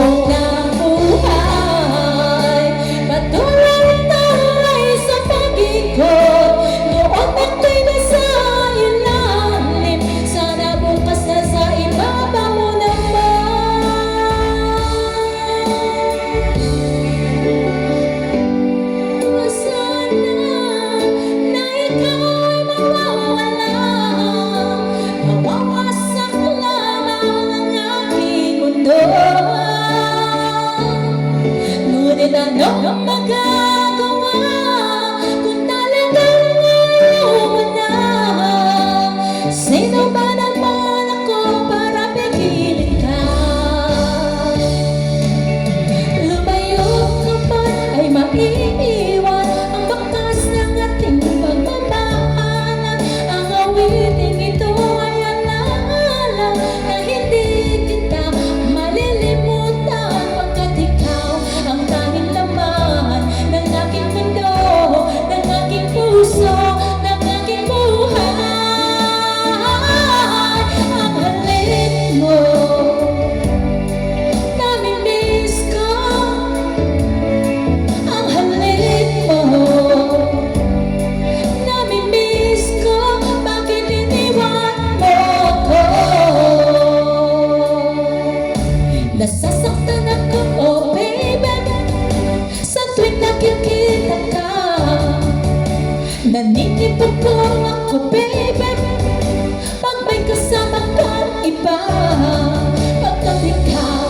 ng buhay. Patuloy-tuloy sa pag-ikot, noon ako'y nasa ilalim, sana bukas na sa ibabaw mo naman. Sana na ikaw ay mawawala, mawawasak lamang ang aking mundo. Ngunit anong magagawa kung talagang ayaw mo na? Sino ba naman ako para pigilin ka? Lumayo ka pa ay maiiwan ang bakas ng ating pagmamahalan. Ang awiting ito ay alaala na hindi kita malilimutan, pagkat ikaw ang tanging laman ng aking mundo, ng aking puso, ng aking buhay. Ang halik mo, namimiss ko. Ang halik mo, namimiss ko. Bakit iniwan mo ko? Nasasaktan ako, oh baby, sa tuwing nakikita ka. Naninipagpong ako, baby, pag may kasama kang iba. Pagkat ikaw